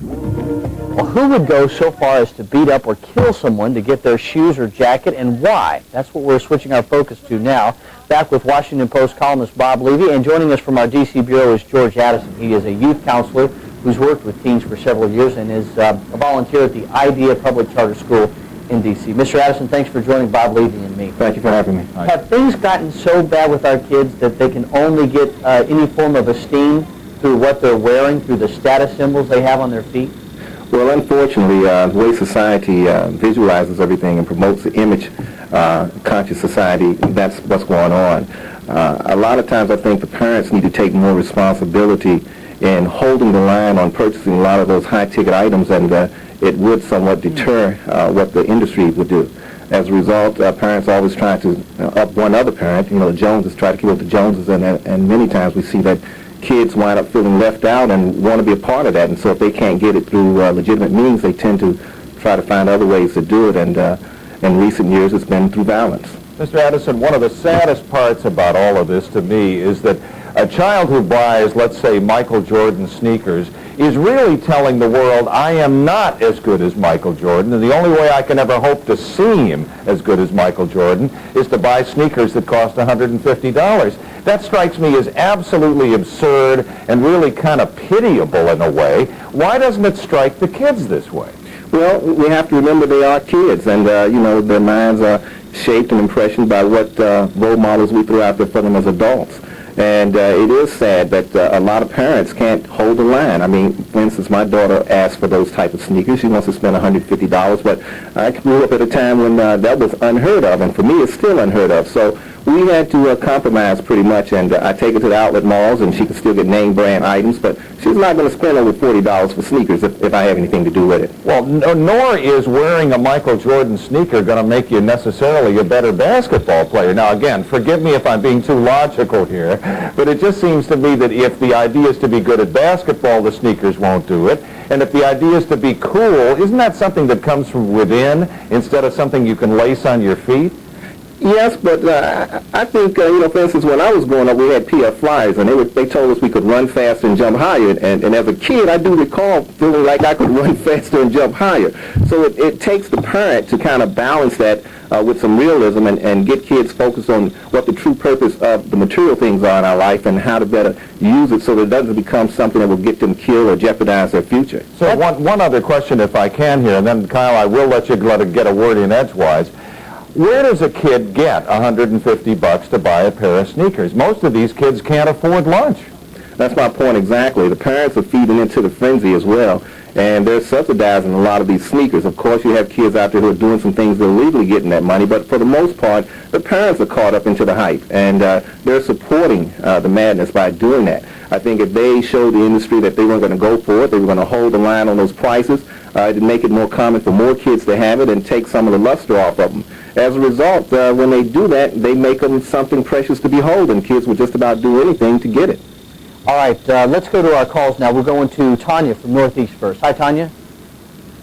Well, who would go so far as to beat up or kill someone to get their shoes or jacket, and why? That's what we're switching our focus to now. Back with Washington Post columnist Bob Levy, and joining us from our D.C. bureau is George Addison. He is a youth counselor who's worked with teens for several years and is a volunteer at the IDEA Public Charter School in D.C. Mr. Addison, thanks for joining Bob Levy and me. Thank you for having me. Have things gotten so bad with our kids that they can only get any form of esteem through what they're wearing, through the status symbols they have on their feet? Well, unfortunately, the way society visualizes everything and promotes the image-conscious society, that's what's going on. A lot of times I think the parents need to take more responsibility in holding the line on purchasing a lot of those high-ticket items, and it would somewhat deter what the industry would do. As a result, parents always try to up one other parent. You know, the Joneses try to keep up the Joneses, and many times we see that kids wind up feeling left out and want to be a part of that. And so if they can't get it through legitimate means, they tend to try to find other ways to do it. And in recent years, it's been through violence. Mr. Addison, one of the saddest parts about all of this to me is that a child who buys, let's say, Michael Jordan sneakers is really telling the world, I am not as good as Michael Jordan, and the only way I can ever hope to seem as good as Michael Jordan is to buy sneakers that cost $150. That strikes me as absolutely absurd and really kind of pitiable in a way. Why doesn't it strike the kids this way? Well, we have to remember they are kids, and you know, their minds are shaped and impressioned by what role models we throw out there for them as adults. And it is sad that a lot of parents can't hold the line. I mean, for instance, my daughter asked for those type of sneakers. She wants to spend $150, but I grew up at a time when that was unheard of, and for me it's still unheard of. So we had to compromise pretty much, and I take her to the outlet malls, and she can still get name brand items, but she's not going to spend over $40 for sneakers if I have anything to do with it. Well, nor is wearing a Michael Jordan sneaker going to make you necessarily a better basketball player. Now, again, forgive me if I'm being too logical here, but it just seems to me that if the idea is to be good at basketball, the sneakers won't do it. And if the idea is to be cool, isn't that something that comes from within instead of something you can lace on your feet? Yes, but I think, you know, for instance, when I was growing up, we had PF Flyers, and they told us we could run faster and jump higher. And as a kid, I do recall feeling like I could run faster and jump higher. So it takes the parent to kind of balance that with some realism and get kids focused on what the true purpose of the material things are in our life and how to better use it so that it doesn't become something that will get them killed or jeopardize their future. So one other question, if I can here, and then, Kyle, I will let you get a word in edgewise. Where does a kid get $150 to buy a pair of sneakers? Most of these kids can't afford lunch. That's my point exactly. The parents are feeding into the frenzy as well, and they're subsidizing a lot of these sneakers. Of course, you have kids out there who are doing some things illegally getting that money, but for the most part, the parents are caught up into the hype, and they're supporting the madness by doing that. I think if they showed the industry that they weren't going to go for it, they were going to hold the line on those prices, to make it more common for more kids to have it and take some of the luster off of them. As a result, when they do that, they make them something precious to behold, and kids will just about do anything to get it. All right, let's go to our calls now. We're going to Tanya from Northeast first. Hi, Tanya.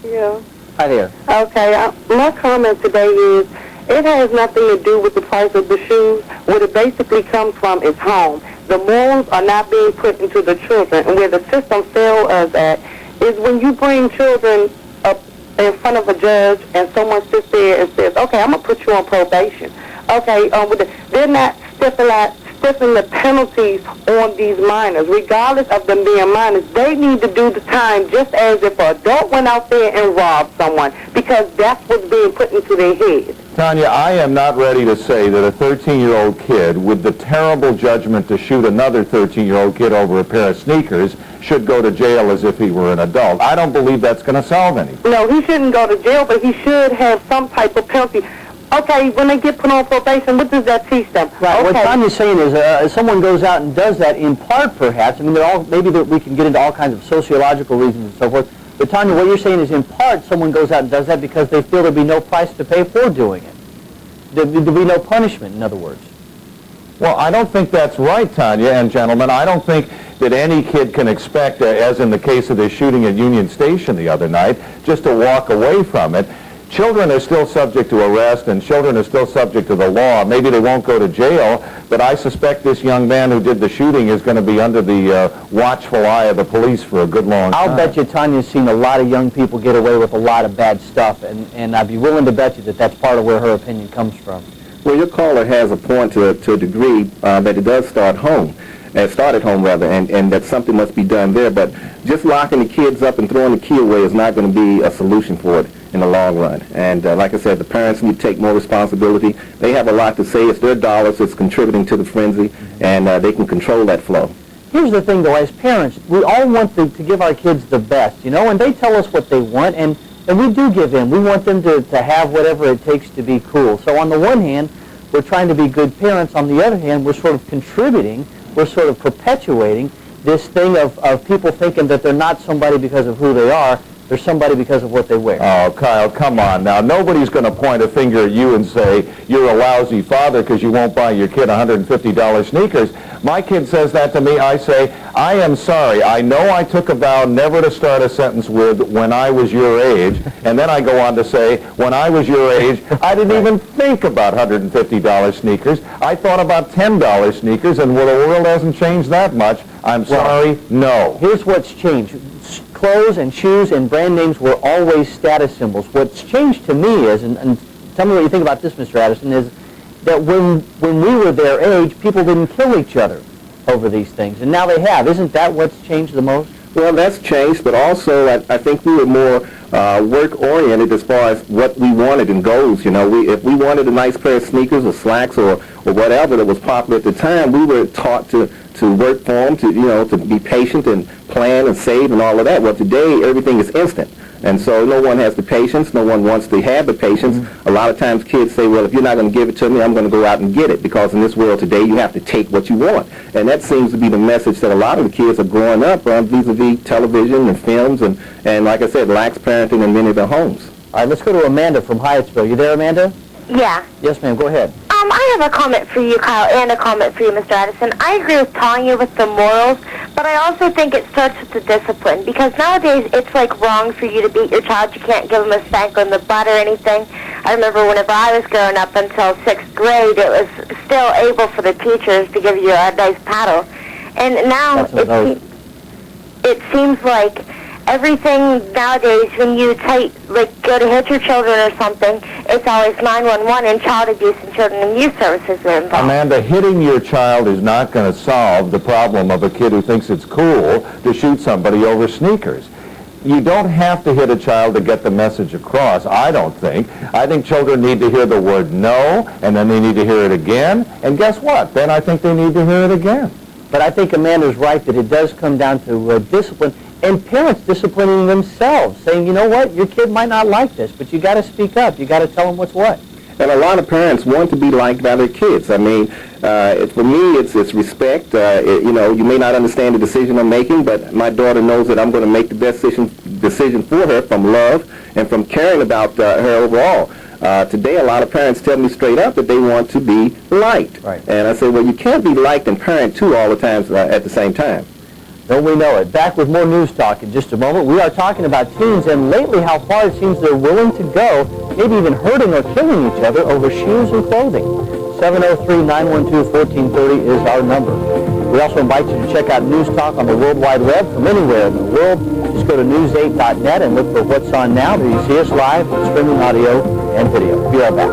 Yeah. Hi there. Okay, my comment today is it has nothing to do with the price of the shoes. What it basically comes from is home. The morals are not being put into the children, and where the system fails us at is when you bring children up in front of a judge and someone sits there and says, okay, I'm going to put you on probation. Okay, they're not stiffing the penalties on these minors. Regardless of them being minors, they need to do the time just as if an adult went out there and robbed someone, because that's what's being put into their heads. Tanya, I am not ready to say that a 13-year-old kid with the terrible judgment to shoot another 13-year-old kid over a pair of sneakers should go to jail as if he were an adult. I don't believe that's going to solve anything. No, he shouldn't go to jail, but he should have some type of penalty. Okay, when they get put on probation, what does that teach them? Right. Okay. What Tanya's saying is if someone goes out and does that in part, perhaps, I mean, maybe we can get into all kinds of sociological reasons and so forth, but Tanya, what you're saying is in part someone goes out and does that because they feel there'll be no price to pay for doing it. There'll be no punishment, in other words. Well, I don't think that's right, Tanya and gentlemen. I don't think that any kid can expect, as in the case of the shooting at Union Station the other night, just to walk away from it. children are still subject to arrest and children are still subject to the law. Maybe they won't go to jail, but I suspect this young man who did the shooting is going to be under the watchful eye of the police for a good long time. I'll bet you Tanya's seen a lot of young people get away with a lot of bad stuff, and I'd be willing to bet you that that's part of where her opinion comes from. Well, your caller has a point to a degree that it does start home. Start at home, rather, and that something must be done there. But just locking the kids up and throwing the key away is not going to be a solution for it in the long run. And like I said, the parents need to take more responsibility. They have a lot to say. It's their dollars that's contributing to the frenzy, and they can control that flow. Here's the thing, though, as parents, we all want to give our kids the best, you know, and they tell us what they want, and we do give in. We want them to have whatever it takes to be cool. So on the one hand, we're trying to be good parents. On the other hand, we're sort of contributing. We're sort of perpetuating this thing of people thinking that they're not somebody because of who they are. They're somebody because of what they wear. Oh, Kyle, come on now. Nobody's going to point a finger at you and say you're a lousy father because you won't buy your kid $150 sneakers. My kid says that to me. I say, I am sorry. I know I took a vow never to start a sentence with when I was your age. And then I go on to say, when I was your age, I didn't even think about $150 sneakers. I thought about $10 sneakers, and well, the world hasn't changed that much. I'm sorry, no. Here's what's changed. Clothes and shoes and brand names were always status symbols. What's changed to me is, and tell me what you think about this, Mr. Addison, is that when we were their age, people didn't kill each other over these things, and now they have. Isn't that what's changed the most? Well, that's changed, but also I think we were more work-oriented as far as what we wanted and goals. You know, if we wanted a nice pair of sneakers or slacks or whatever that was popular at the time, we were taught to work for them, to be patient and plan and save and all of that. Well, today everything is instant. And so no one has the patience. No one wants to have the patience. Mm-hmm. A lot of times kids say, well, if you're not going to give it to me, I'm going to go out and get it. Because in this world today, you have to take what you want. And that seems to be the message that a lot of the kids are growing up vis-a-vis television and films and like I said, lax parenting in many of their homes. All right, let's go to Amanda from Hyattsville. You there, Amanda? Yeah. Yes, ma'am. Go ahead. I have a comment for you, Kyle, and a comment for you, Mr. Addison. I agree with Tanya with the morals, but I also think it starts with the discipline, because nowadays it's like wrong for you to beat your child. You can't give them a spank on the butt or anything. I remember whenever I was growing up until 6th grade, it was still able for the teachers to give you a nice paddle. And now it seems like everything nowadays, when you go to hit your children or something, it's always 911 and child abuse and children and youth services are involved. Amanda, hitting your child is not going to solve the problem of a kid who thinks it's cool to shoot somebody over sneakers. You don't have to hit a child to get the message across, I don't think. I think children need to hear the word no, and then they need to hear it again. And guess what? Then I think they need to hear it again. But I think Amanda's right that it does come down to discipline. And parents disciplining themselves, saying, you know what, your kid might not like this, but you got to speak up. You got to tell them what's what. And a lot of parents want to be liked by their kids. I mean, for me, it's respect. You may not understand the decision I'm making, but my daughter knows that I'm going to make the best decision for her from love and from caring about her overall. Today, a lot of parents tell me straight up that they want to be liked. Right. And I say, well, you can't be liked and parent too all the time at the same time. Don't we know it? Back with more news talk in just a moment. We are talking about teens and lately how far it seems they're willing to go, maybe even hurting or killing each other over shoes and clothing. 703-912-1430 is our number. We also invite you to check out News Talk on the World Wide Web from anywhere in the world. Just go to news8.net and look for What's On Now. There you see us live with streaming audio and video. Be right back.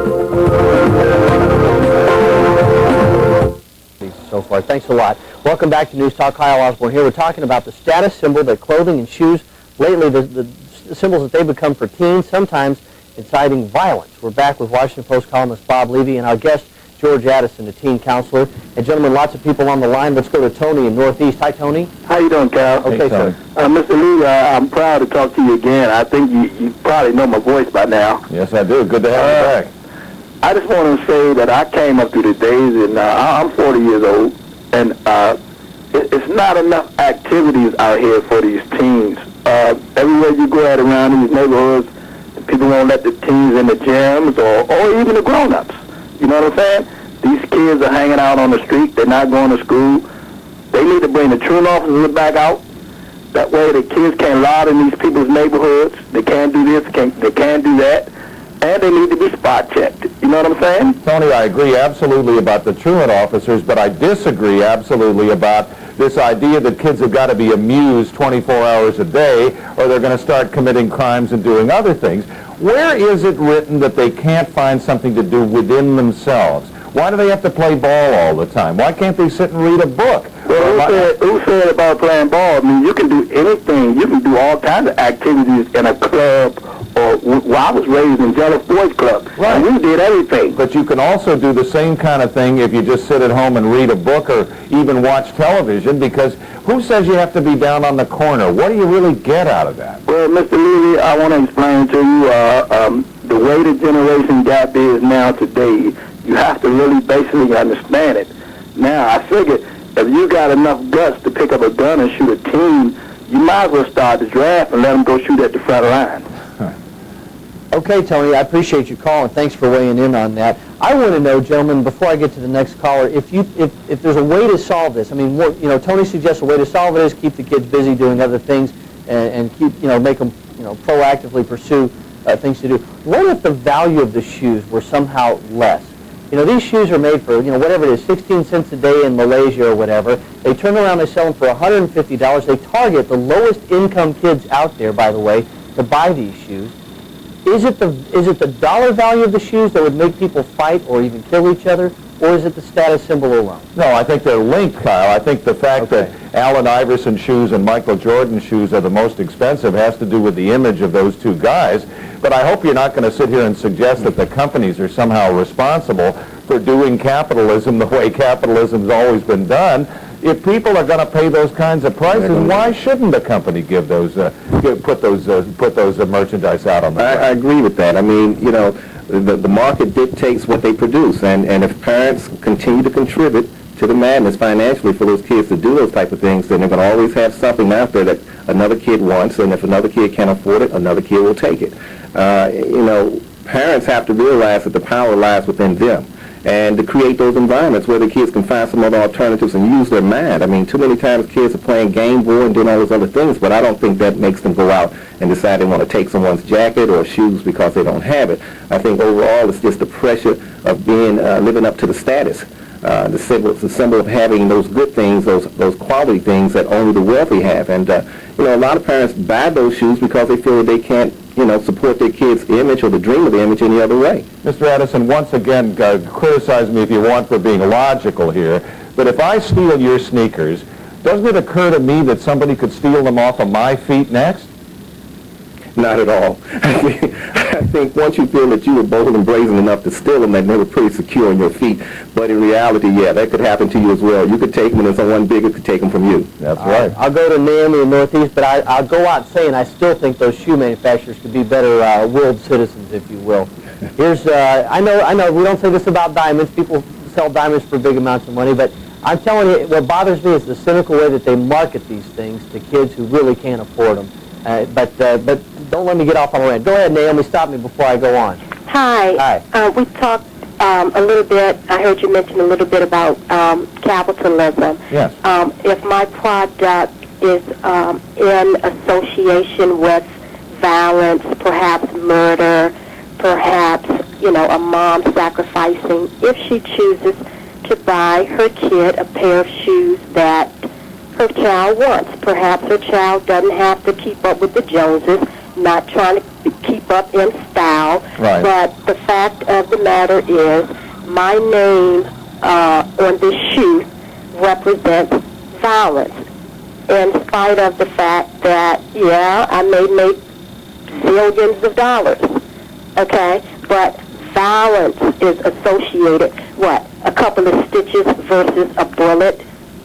So far. Thanks a lot. Welcome back to News Talk. Kyle Osborne here. We're talking about the status symbol that clothing and shoes, lately the symbols that they become for teens, sometimes inciting violence. We're back with Washington Post columnist Bob Levy and our guest, George Addison, a teen counselor. And gentlemen, lots of people on the line. Let's go to Tony in Northeast. Hi, Tony. How you doing, Kyle? Okay, sir. Mr. Lee, I'm proud to talk to you again. I think you probably know my voice by now. Yes, I do. Good to have you back. I just want to say that I came up through the days, and I'm 40 years old, and it's not enough activities out here for these teens. Everywhere you go at around these neighborhoods, people won't let the teens in the gyms or even the grown-ups. You know what I'm saying? These kids are hanging out on the street. They're not going to school. They need to bring the truant officers back out. That way the kids can't lie in these people's neighborhoods. They can't do this, they can't do that. and they need to be spot checked. You know what I'm saying? Tony, I agree absolutely about the truant officers, but I disagree absolutely about this idea that kids have got to be amused 24 hours a day or they're going to start committing crimes and doing other things. Where is it written that they can't find something to do within themselves? Why do they have to play ball all the time? Why can't they sit and read a book? Well, who said about playing ball? I mean, you can do anything. You can do all kinds of activities in a club. Well, I was raised in Jealous Boys Club, right. And we did everything. But you can also do the same kind of thing if you just sit at home and read a book or even watch television, because who says you have to be down on the corner? What do you really get out of that? Well, Mr. Levy, I want to explain to you the way the generation gap is now today. You have to really basically understand it. Now, I figure if you got enough guts to pick up a gun and shoot a team, you might as well start the draft and let them go shoot at the front line. Okay, Tony, I appreciate you calling. Thanks for weighing in on that. I want to know, gentlemen, before I get to the next caller, if there's a way to solve this. I mean, Tony suggests a way to solve it is keep the kids busy doing other things and keep, make them, proactively pursue things to do. What if the value of the shoes were somehow less? These shoes are made for, whatever it is, 16 cents a day in Malaysia or whatever. They turn around, they sell them for $150. They target the lowest income kids out there, by the way, to buy these shoes. Is it the dollar value of the shoes that would make people fight or even kill each other, or is it the status symbol alone? No, I think they're linked, Kyle. I think the fact that Allen Iverson shoes and Michael Jordan shoes are the most expensive has to do with the image of those two guys. But I hope you're not going to sit here and suggest that the companies are somehow responsible for doing capitalism the way capitalism's always been done. If people are going to pay those kinds of prices, why shouldn't the company give those put those merchandise out on the I agree with that. I mean, the market dictates what they produce, and if parents continue to contribute to the madness financially for those kids to do those type of things, then they're going to always have something out there that another kid wants, and if another kid can't afford it, another kid will take it. Parents have to realize that the power lies within them, and to create those environments where the kids can find some other alternatives and use their mind. I mean, too many times kids are playing Game Boy and doing all those other things, but I don't think that makes them go out and decide they want to take someone's jacket or shoes because they don't have it. I think overall it's just the pressure of being living up to the status. The symbol of having those good things, those quality things that only the wealthy have. And, a lot of parents buy those shoes because they feel that they can't, support their kids' image or the dream of the image any other way. Mr. Addison, once again, criticize me if you want for being logical here, but if I steal your sneakers, doesn't it occur to me that somebody could steal them off of my feet next? Not at all. I think once you feel that you were bold and brazen enough to steal them, that they were pretty secure on your feet. But in reality, yeah, that could happen to you as well. You could take them, and someone bigger could take them from you. That's right. I'll go to Naomi in the Northeast, but I'll go out saying I still think those shoe manufacturers could be better world citizens, if you will. Here's, I know, we don't say this about diamonds. People sell diamonds for big amounts of money, but I'm telling you, what bothers me is the cynical way that they market these things to kids who really can't afford them. But don't let me get off on a rant. Go ahead, Naomi. Stop me before I go on. Hi. Hi. We talked a little bit, I heard you mention a little bit about capitalism. Yes. If my product is in association with violence, perhaps murder, perhaps, a mom sacrificing, if she chooses to buy her kid a pair of shoes that her child wants. Perhaps her child doesn't have to keep up with the Joneses, not trying to keep up in style. Right. But the fact of the matter is, my name on this shoe represents violence, in spite of the fact that, I may make zillions of dollars, okay? But violence is associated, a couple of stitches versus a bullet,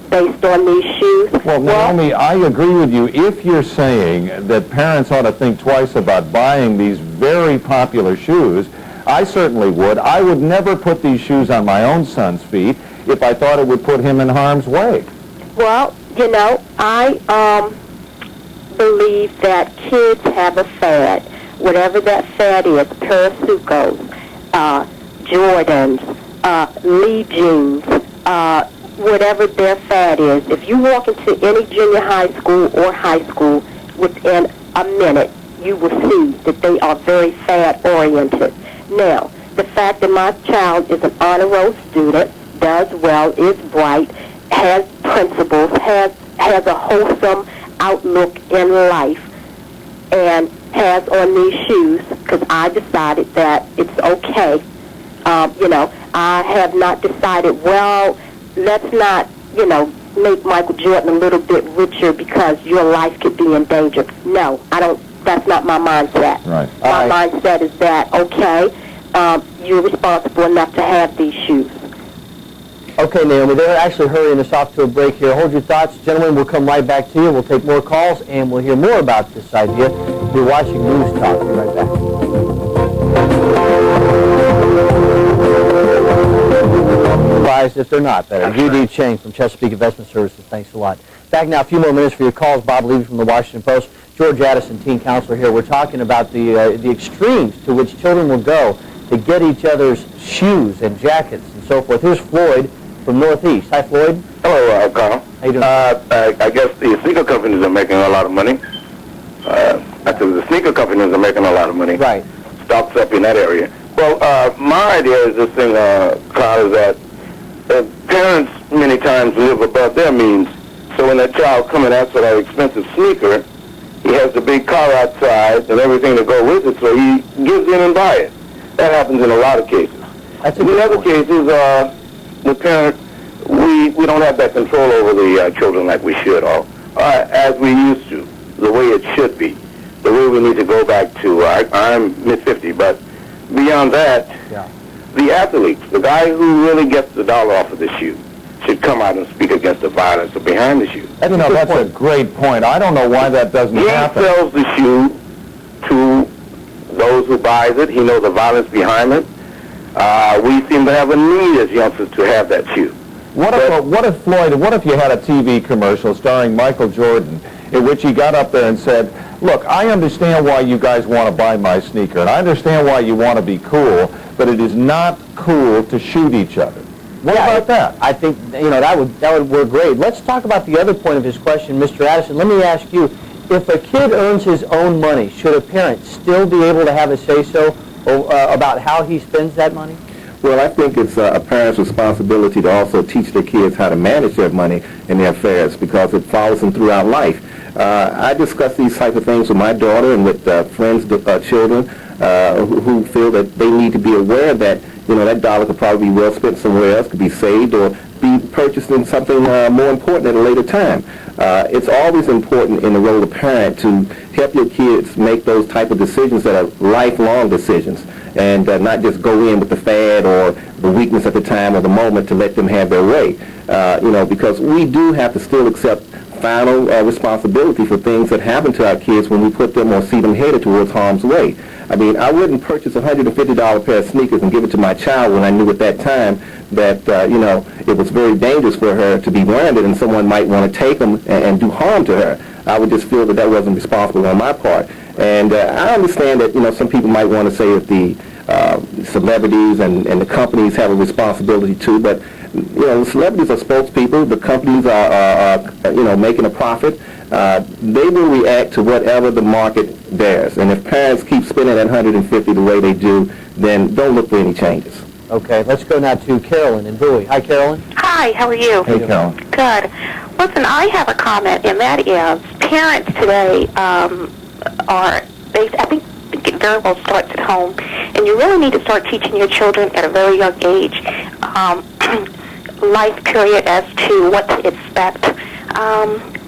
based on these shoes? Well, Naomi, I agree with you. If you're saying that parents ought to think twice about buying these very popular shoes, I certainly would. I would never put these shoes on my own son's feet if I thought it would put him in harm's way. Well, I believe that kids have a fad. Whatever that fad is, Parasucos, Jordans, Lee jeans, whatever their fad is. If you walk into any junior high school or high school, within a minute, you will see that they are very fad-oriented. Now, the fact that my child is an honor roll student, does well, is bright, has principles, has a wholesome outlook in life, and has on these shoes, because I decided that it's okay. I have not decided, well, let's not, make Michael Jordan a little bit richer because your life could be in danger. No, I don't. That's not my mindset. Right. My mindset is that, okay, you're responsible enough to have these shoes. Okay, Naomi, they're actually hurrying us off to a break here. Hold your thoughts. Gentlemen, we'll come right back to you. We'll take more calls, and we'll hear more about this idea. You're watching News Talk. Be right back. Surprised if they're not better. U.D. Chang from Chesapeake Investment Services. Thanks a lot. Back now, a few more minutes for your calls. Bob Levy from the Washington Post. George Addison, teen counselor here. We're talking about the extremes to which children will go to get each other's shoes and jackets and so forth. Here's Floyd from Northeast. Hi, Floyd. Hello, Carl. How you doing? I guess the sneaker companies are making a lot of money. I think the sneaker companies are making a lot of money. Right. Stocks up in that area. Well, my idea is this thing, Carl, is that parents many times live above their means. So when that child comes and asks for that expensive sneaker, he has the big car outside and everything to go with it, so he gives in and buys it. That happens in a lot of cases. That's a In good other point. cases, the parent, we don't have that control over the children like we should, or as we used to, the way it should be, the way we need to go back to. I'm mid-50, but beyond that, Yeah. the athletes, the guy who really gets the dollar off of the shoe, should come out and speak against the violence behind the shoe. That's a great point. I don't know why that doesn't He happen. sells the shoe to those who buys it. He knows the violence behind it. We seem to have a need as youngsters to have that shoe. What if Floyd, what if you had a TV commercial starring Michael Jordan in which he got up there and said, look, I understand why you guys want to buy my sneaker, and I understand why you want to be cool, but it is not cool to shoot each other. What about that? I think, that would work great. Let's talk about the other point of his question, Mr. Addison. Let me ask you, if a kid earns his own money, should a parent still be able to have a say-so about how he spends that money? Well, I think it's a parent's responsibility to also teach their kids how to manage their money and their affairs, because it follows them throughout life. I discuss these type of things with my daughter and with friends, children who feel that they need to be aware that that dollar could probably be well spent somewhere else, could be saved or be purchased in something more important at a later time. It's always important in the role of parent to help your kids make those type of decisions that are lifelong decisions, and not just go in with the fad or the weakness at the time or the moment to let them have their way. Because we do have to still accept final responsibility for things that happen to our kids when we put them or see them headed towards harm's way. I mean, I wouldn't purchase a $150 pair of sneakers and give it to my child when I knew at that time that, it was very dangerous for her to be wearing it and someone might want to take them and do harm to her. I would just feel that that wasn't responsible on my part. And I understand that, some people might want to say that the celebrities and the companies have a responsibility too, but the celebrities are spokespeople. The companies are making a profit. They will react to whatever the market bears. And if parents keep spending that $150 the way they do, then don't look for any changes. Okay, let's go now to Carolyn in Bowie. Hi, Carolyn. Hi, how are you? Hey, Carol. Good. Listen, I have a comment, and that is parents today I think it very well starts at home, and you really need to start teaching your children at a very young age life period as to what to expect.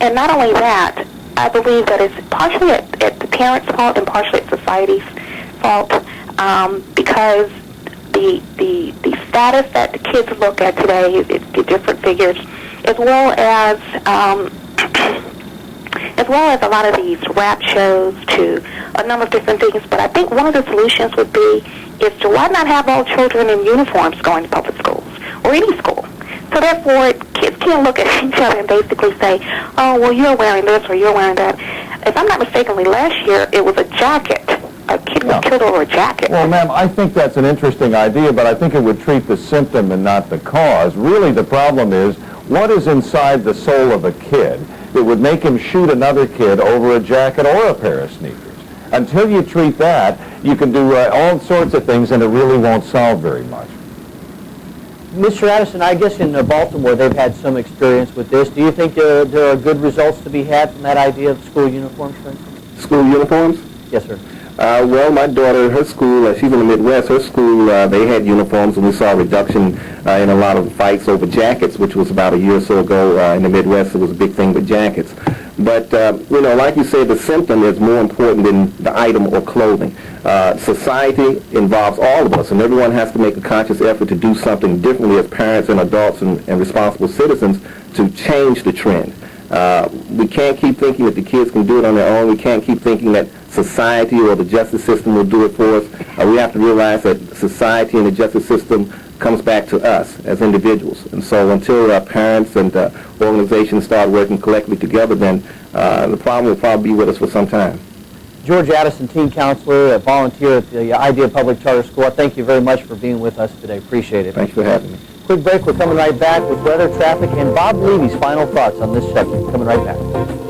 And not only that, I believe that it's partially at the parents' fault and partially at society's fault, because the status that the kids look at today, the different figures, as well as a lot of these rap shows, to a number of different things. But I think one of the solutions would be is to why not have all children in uniforms going to public schools or any school? So therefore, kids can't look at each other and basically say, oh, well, you're wearing this or you're wearing that. If I'm not mistakenly, last year it was a jacket. A kid was killed over a jacket. Well, ma'am, I think that's an interesting idea, but I think it would treat the symptom and not the cause. Really, the problem is, what is inside the soul of a kid that would make him shoot another kid over a jacket or a pair of sneakers? until you treat that, you can do all sorts of things, and it really won't solve very much. Mr. Addison, I guess in Baltimore they've had some experience with this. Do you think there are good results to be had from that idea of school uniforms, for instance? School uniforms? Yes, sir. Well, my daughter, her school, she's in the Midwest, her school, they had uniforms, and we saw a reduction in a lot of fights over jackets, which was about a year or so ago in the Midwest. It was a big thing with jackets. But, you know, like you said, the symptom is more important than the item or clothing. Society involves all of us, and everyone has to make a conscious effort to do something differently as parents and adults and responsible citizens to change the trend. We can't keep thinking that the kids can do it on their own. We can't keep thinking that society or the justice system will do it for us. We have to realize that society and the justice system comes back to us as individuals. And so until parents and organizations start working collectively together, then the problem will probably be with us for some time. George Addison, teen counselor, a volunteer at the Idea Public Charter School. Thank you very much for being with us today. Appreciate it. Thanks for having me. Quick break. We're coming right back with weather, traffic, and Bob Levy's final thoughts on this subject. Coming right back.